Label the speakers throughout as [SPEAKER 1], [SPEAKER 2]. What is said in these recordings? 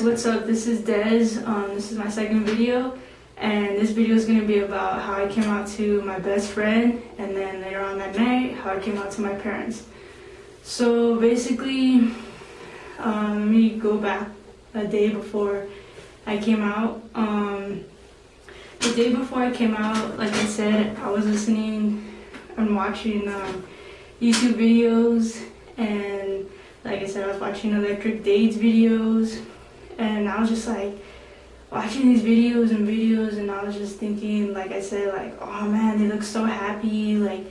[SPEAKER 1] What's up? This is Dez. This is my second video, and this video is going to be about how I came out to my best friend, and then later on that night, how I came out to my parents. So basically, let me go back a day before I came out. The day before I came out, like I said, I was listening and watching YouTube videos, and like I said, I was watching Electric Dates videos. And I was just like watching these videos, and I was just thinking, like I said, like, oh man, they look so happy, like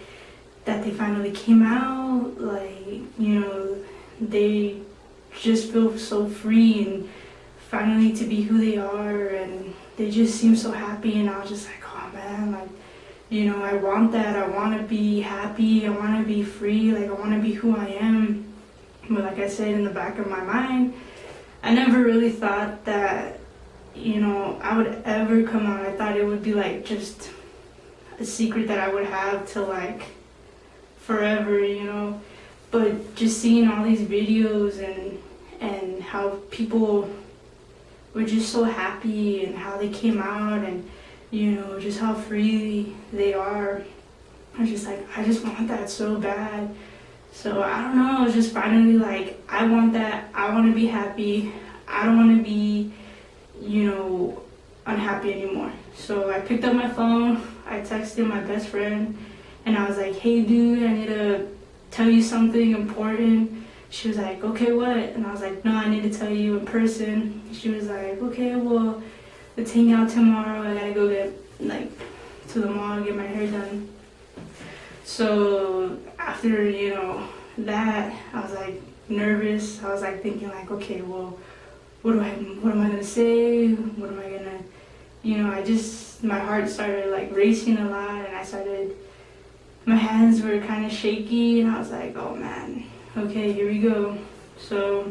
[SPEAKER 1] that they finally came out, like, you know, they just feel so free and finally to be who they are, and they just seem so happy. And I was just like, oh man, like, you know, I want that. I want to be happy. I want to be free. Like, I want to be who I am. But like I said, in the back of my mind, I never really thought that, you know, I would ever come out. I thought it would be like just a secret that I would have to like forever, you know. But just seeing all these videos and how people were just so happy and how they came out, and, you know, just how free they are, I was just like, I just want that so bad. So I don't know, I was just finally like, I want that. I want to be happy. I don't want to be, you know, unhappy anymore. So I picked up my phone, I texted my best friend, and I was like, hey dude, I need to tell you something important. She was like, okay, what? And I was like, no, I need to tell you in person. She was like, okay, well, let's hang out tomorrow. I gotta go get, like, to the mall and get my hair done. So after, you know, that, I was like nervous. I was like thinking like, okay, well, what am I gonna say? What am I gonna, you know, my heart started like racing a lot, and my hands were kind of shaky, and I was like, oh man, okay, here we go. So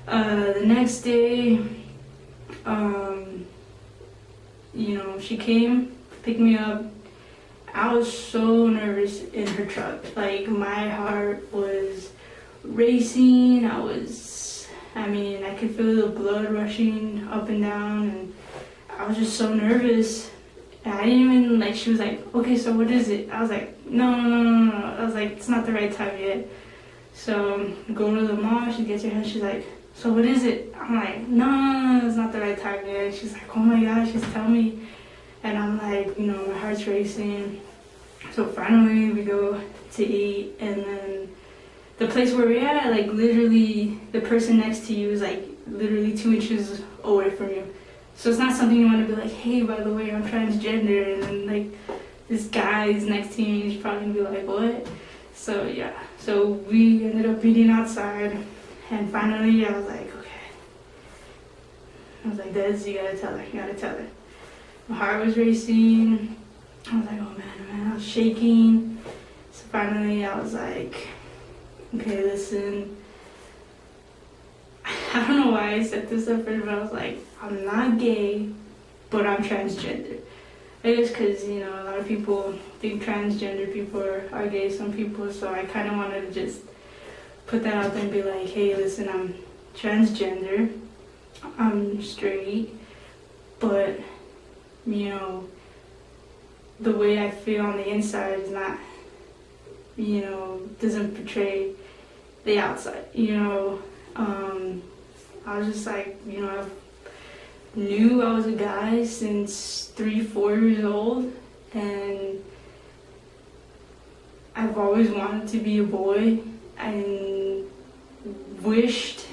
[SPEAKER 1] the next day, you know, she came, picked me up. I was so nervous in her truck. Like, my heart was racing. I could feel the blood rushing up and down, and I was just so nervous. And I didn't even, like, she was like, okay, so what is it? I was like, no. I was like, it's not the right time yet. So go to the mall, she gets her hair, she's like, so what is it? I'm like, no, it's not the right time yet. She's like, oh my gosh, just tell me. And I'm like, you know, my heart's racing. So finally we go to eat, and then the place where we're at, like, literally the person next to you is like literally 2 inches away from you. So it's not something you want to be like, hey, by the way, I'm transgender, and then like this guy is next to you, and he's probably gonna be like, what? So yeah, so we ended up eating outside, and finally I was like, okay. I was like, Des, you gotta tell her. My heart was racing. I was like, oh man, I was shaking. So finally I was like, okay, listen. I don't know why I said this at first, but I was like, I'm not gay, but I'm transgender. I guess because, you know, a lot of people think transgender people are gay, some people, so I kind of wanted to just put that out there and be like, hey, listen, I'm transgender, I'm straight, but, you know, the way I feel on the inside is not, you know, doesn't portray the outside, you know. I was just like, you know, I knew I was a guy since 3-4 years old, and I've always wanted to be a boy and wished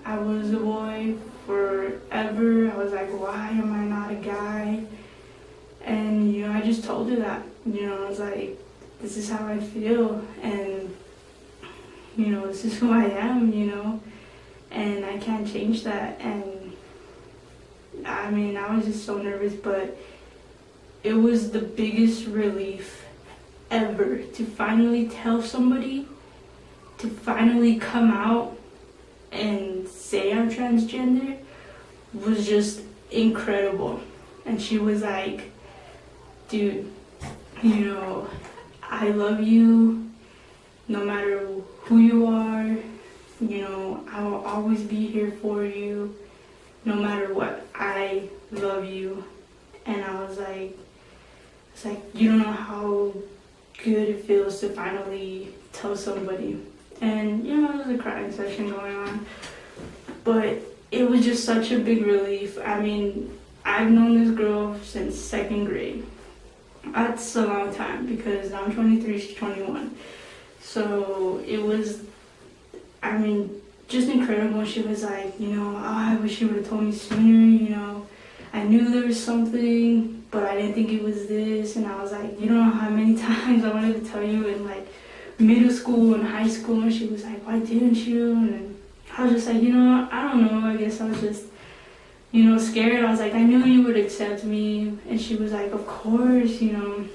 [SPEAKER 1] I was a boy forever. I was like, why am I not a guy? And, you know, I just told her that, you know, I was like, this is how I feel, and, you know, this is who I am, you know, and I can't change that. And I mean, I was just so nervous, but it was the biggest relief ever to finally tell somebody, to finally come out and say I'm transgender was just incredible. And she was like, dude, you know, I love you no matter who you are, you know, I will always be here for you no matter what. I love you. And I was like, it's like, you don't know how good it feels to finally tell somebody. And, you know, there was a crying session going on. But it was just such a big relief. I mean, I've known this girl since second grade. That's a long time because I'm 23, she's 21. So it was, I mean, just incredible. She was like, you know, oh, I wish you would have told me sooner, you know. I knew there was something, but I didn't think it was this. And I was like, you don't know how many times I wanted to tell you in like middle school and high school. And she was like, why didn't you? And I was just like, you know, I don't know. I guess I was just, you know, scared. I was like, I knew you would accept me. And she was like, of course, you know.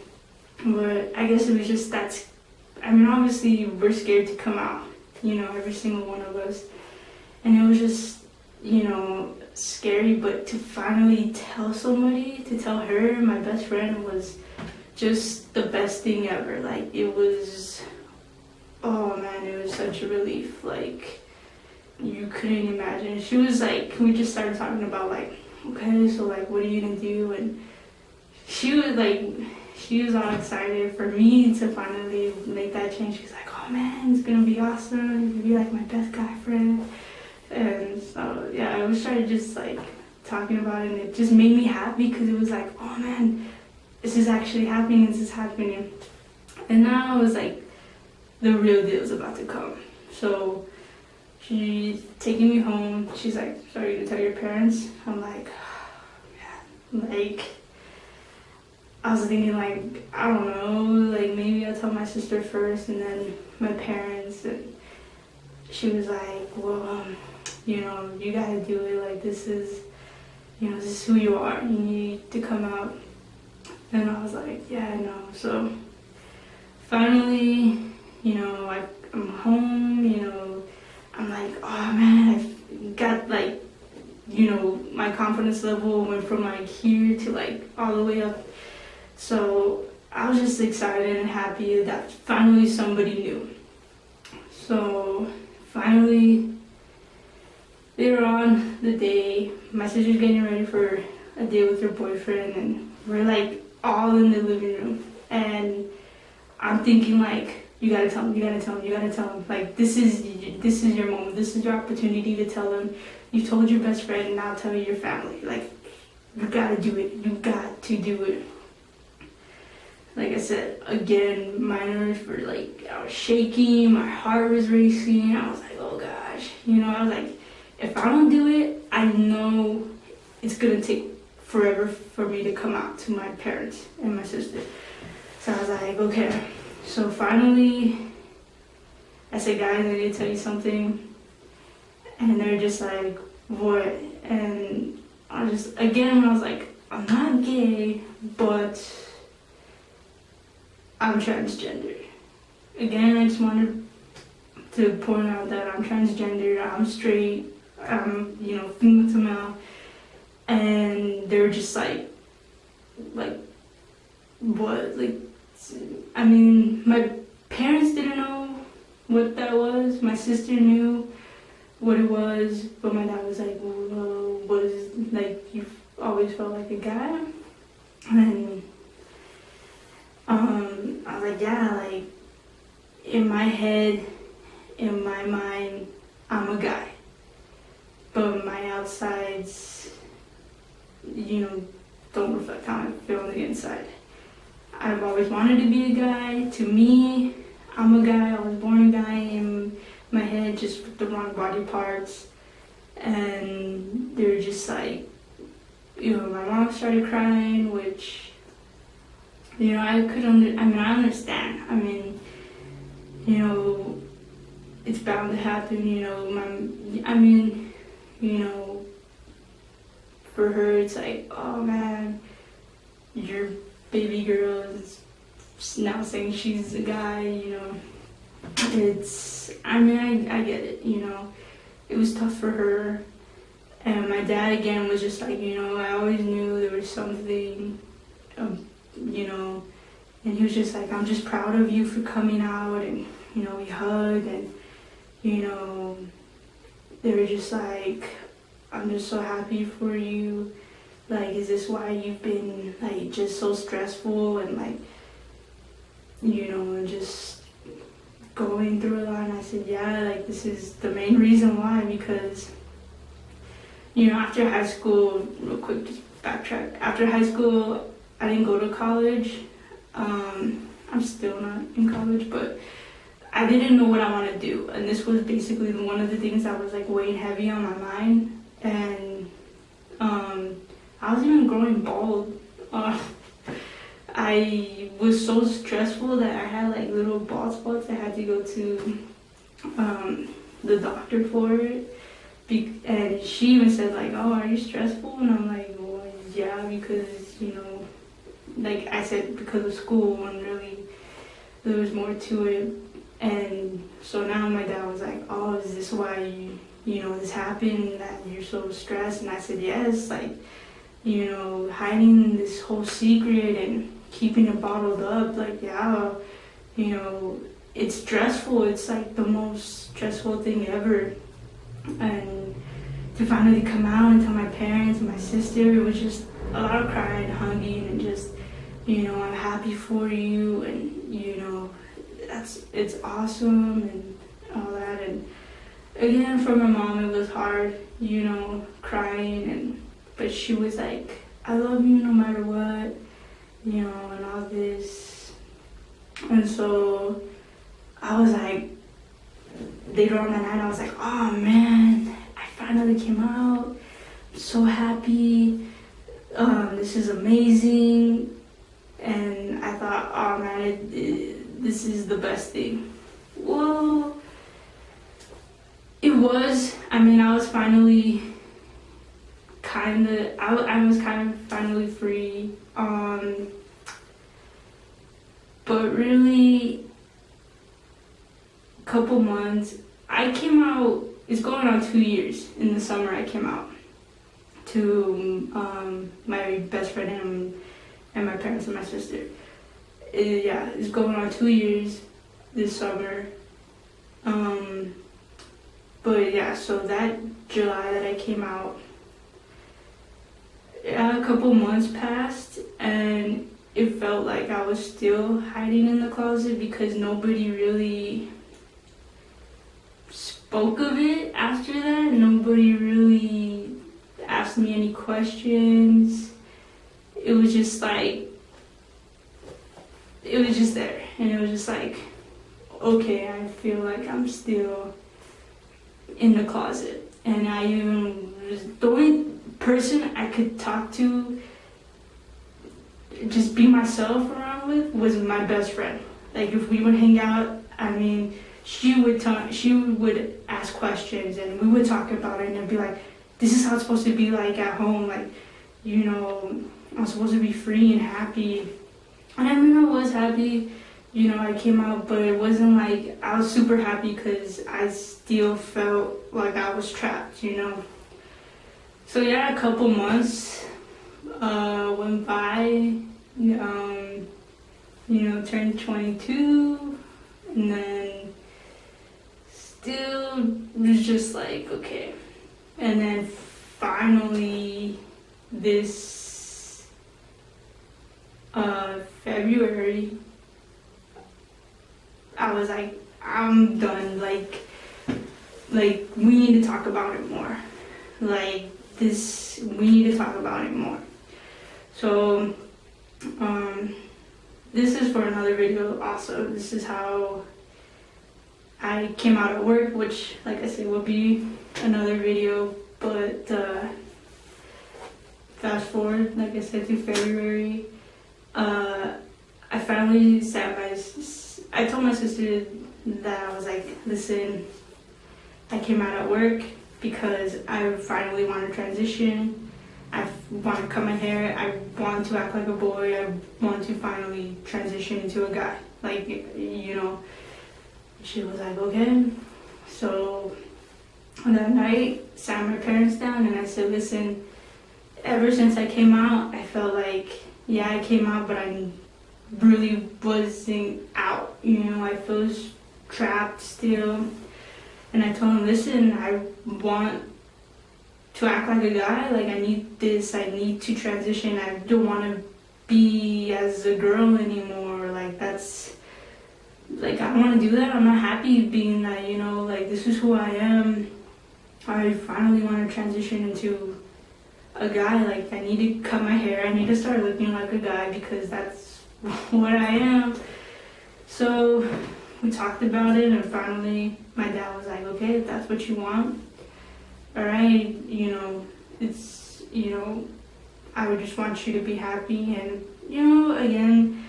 [SPEAKER 1] But I guess it was just that's, I mean, obviously we're scared to come out, you know, every single one of us. And it was just, you know, scary, but to finally tell somebody, to tell her, my best friend, was just the best thing ever. Like, it was, oh man, it was such a relief. Like, you couldn't imagine. She was like, we just started talking about like, okay, so like, what are you gonna do? And she was like, she was all excited for me to finally make that change. She's like, oh man, it's gonna be awesome. You're gonna be like my best guy friend. And so, yeah, I was trying to just like talking about it, and it just made me happy because it was like, oh man, this is actually happening, this is happening. And now it was like, the real deal is about to come. So she's taking me home. She's like, so are you gonna tell your parents? I'm like, oh, man, like, I was thinking like, I don't know, like maybe I'll tell my sister first and then my parents. And she was like, well, you know, you gotta do it. Like, this is, you know, this is who you are. You need to come out. And I was like, yeah, I know. So finally, you know, I'm home, you know, I'm like, oh man, I've got like, you know, my confidence level went from like here to like all the way up. So I was just excited and happy that finally somebody knew. So finally, later on the day, my sister's getting ready for a day with her boyfriend, and we're like all in the living room. And I'm thinking like, you gotta tell him, you gotta tell him, you gotta tell him. Like, this is your moment, this is your opportunity to tell them. You told your best friend, now tell your family. Like, you gotta do it, you got to do it. Like I said, again, my nerves were like, I was shaking, my heart was racing. I was like, oh gosh, you know, I was like, if I don't do it, I know it's gonna take forever for me to come out to my parents and my sister. So I was like, okay. So finally, I said, guys, I need to tell you something. And they're just like, what? And I was like, I'm not gay, but I'm transgender. Again, I just wanted to point out that I'm transgender, I'm straight, I'm, you know, female to male. And they were just like, what? Like, I mean, my parents didn't know what that was. My sister knew what it was, but my dad was like, well, what is, like, you've always felt like a guy? And I was like, yeah, like, in my head, in my mind, I'm a guy. But my outsides, you know, don't reflect how I feel on the inside. I've always wanted to be a guy. To me, I'm a guy. I was born a guy in my head, just with the wrong body parts. And they were just like, you know, my mom started crying, which, you know, I understand. I mean, you know, it's bound to happen, you know, you know, for her, it's like, oh man, your baby girl is now saying she's a guy, you know. I get it, you know. It was tough for her. And my dad, again, was just like, you know, I always knew there was something, you know. And he was just like, I'm just proud of you for coming out. And, you know, we hugged. And, you know, they were just like, I'm just so happy for you. Like, is this why you've been like just so stressful and like, you know, and just going through a lot? And I said, yeah, like this is the main reason why, because, you know, after high school, real quick, just backtrack. After high school, I didn't go to college. I'm still not in college, but I didn't know what I want to do. And this was basically one of the things that was like weighing heavy on my mind. And I was even growing bald. I was so stressful that I had like little bald spots. I had to go to the doctor for it. And she even said like, oh, are you stressful? And I'm like, well, yeah, because, you know, like I said, because of school, and really there was more to it. And so now my dad was like, oh, is this why you know, this happened, that you're so stressed? And I said, yes, like, you know, hiding this whole secret and keeping it bottled up, like, yeah, you know, it's stressful. It's like the most stressful thing ever. And to finally come out and tell my parents and my sister, it was just a lot of crying, hugging, and just, you know, I'm happy for you, and, you know, it's awesome, and all that. And again, for my mom, it was hard, you know, crying, but she was like, I love you no matter what, you know, and all this. And so I was like, later on that night, I was like, oh man, I finally came out. I'm so happy. This is amazing. And I thought, oh man, this is the best thing. Well, it was. I mean, I was finally I was kind of finally free. But really, couple months, I came out, it's going on 2 years. In the summer I came out to my best friend and my parents and my sister. It's going on 2 years this summer. But yeah, so that July that I came out, a couple months passed, and it felt like I was still hiding in the closet because nobody really spoke of it after that. Nobody really asked me any questions. It was just like, it was just there. And it was just like, okay, I feel like I'm still in the closet. And I even was the only person I could talk to, just be myself around with, was my best friend. Like if we would hang out, I mean, she would ask questions and we would talk about it, and it'd be like, this is how it's supposed to be like at home, like, you know, I'm supposed to be free and happy. And I mean, I was happy, you know, I came out, but it wasn't like I was super happy because I still felt like I was trapped, you know. So yeah, a couple months went by, you know, turned 22, and then still was just like, okay. And then finally this February, I was like, I'm done. Like we need to talk about it more. Like this, we need to talk about it more. So this is for another video also. This is how I came out at work, which, like I said, will be another video. But fast forward, like I said, to February, I finally I told my sister that I was like, listen, I came out at work because I finally want to transition. I want to cut my hair. I want to act like a boy. I want to finally transition into a guy. Like, you know. She was like, okay. So on that night, sat my parents down and I said, listen, ever since I came out, I felt like, yeah, I came out, but I really wasn't out. You know, I feel trapped still. And I told him, listen, I want to act like a guy. Like, I need this. I need to transition. I don't want to be as a girl anymore. Like, that's, like, I don't want to do that. I'm not happy being that, you know, like, this is who I am. I finally want to transition into a guy. Like, I need to cut my hair. I need to start looking like a guy because that's what I am. So we talked about it, and finally my dad was like, okay, if that's what you want, all right, you know, it's, you know, I would just want you to be happy. And, you know, again,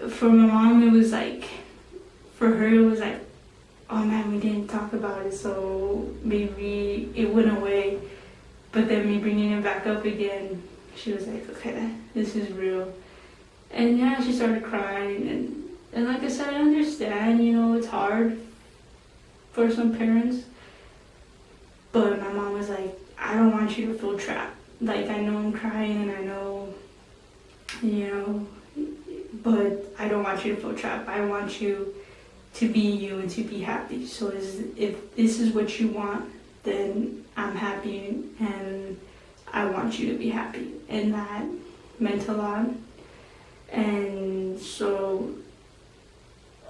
[SPEAKER 1] for my mom, it was like, for her, it was like, oh man, we didn't talk about it, so maybe it went away. But then me bringing it back up again, she was like, okay, this is real. And yeah, she started crying. And like I said, I understand, you know, it's hard for some parents. But my mom was like, I don't want you to feel trapped. Like, I know I'm crying and I know, you know, but I don't want you to feel trapped. I want you to be you and to be happy. So if this is what you want, then I'm happy and I want you to be happy. And that meant a lot. And so,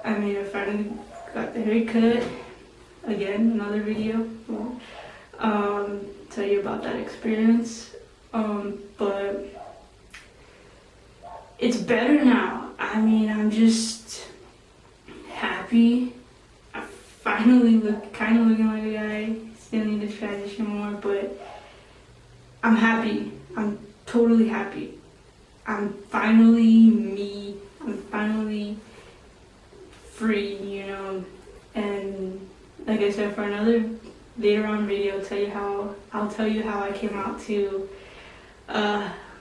[SPEAKER 1] I mean, I finally got the haircut. Again, another video. Tell you about that experience. But it's better now. I mean, I'm just happy. I finally kind of looking like a guy. Still need to transition more, but I'm happy. I'm totally happy. I'm finally me. I'm finally free, you know. And like I said, for another later on video, I'll tell you how I came out to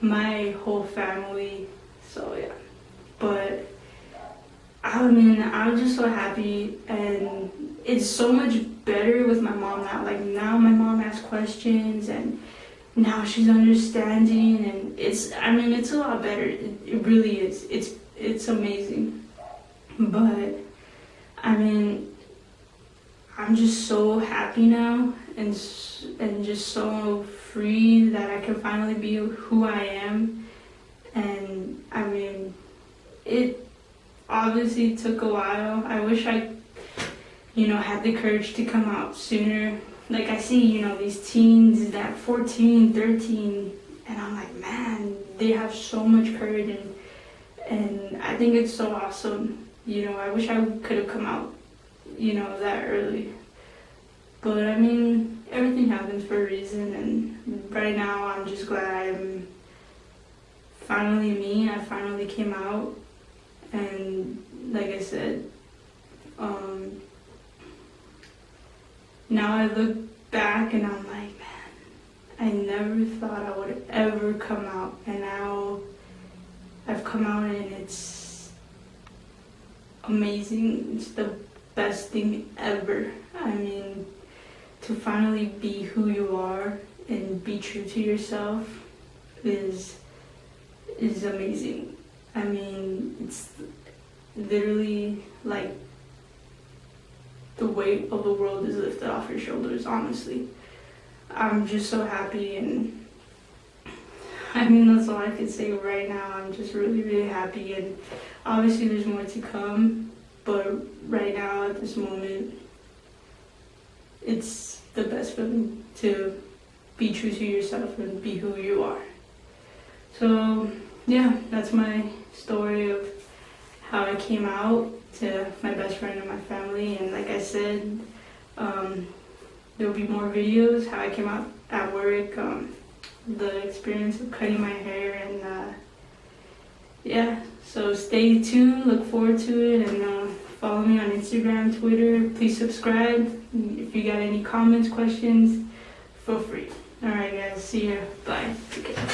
[SPEAKER 1] my whole family. So yeah, but I mean, I'm just so happy, and it's so much better with my mom now. Like, now my mom asks questions, and now she's understanding, and it's a lot better. It really is. It's amazing. But I mean, I'm just so happy now, and just so free that I can finally be who I am. And I mean, it obviously took a while. I wish I, you know, had the courage to come out sooner. Like, I see, you know, these teens that 14, 13, and I'm like, man, they have so much courage, and I think it's so awesome. You know, I wish I could have come out, you know, that early. But I mean, everything happens for a reason, and right now I'm just glad I'm finally me. I finally came out, and like I said, now I look back and I'm like, man, I never thought I would ever come out, and now I've come out, and it's amazing. It's the best thing ever. I mean, to finally be who you are and be true to yourself is amazing. I mean, it's literally like the weight of the world is lifted off your shoulders, honestly. I'm just so happy, and I mean, that's all I could say right now. I'm just really, really happy, and obviously there's more to come, but right now, at this moment, it's the best feeling to be true to yourself and be who you are. So yeah, that's my story of how I came out to my best friend and my family. And like I said, there'll be more videos, how I came out at work, the experience of cutting my hair, and yeah, so stay tuned, look forward to it, and follow me on Instagram, Twitter. Please subscribe. If you got any comments, questions, feel free. Alright guys, see ya, bye. Take care.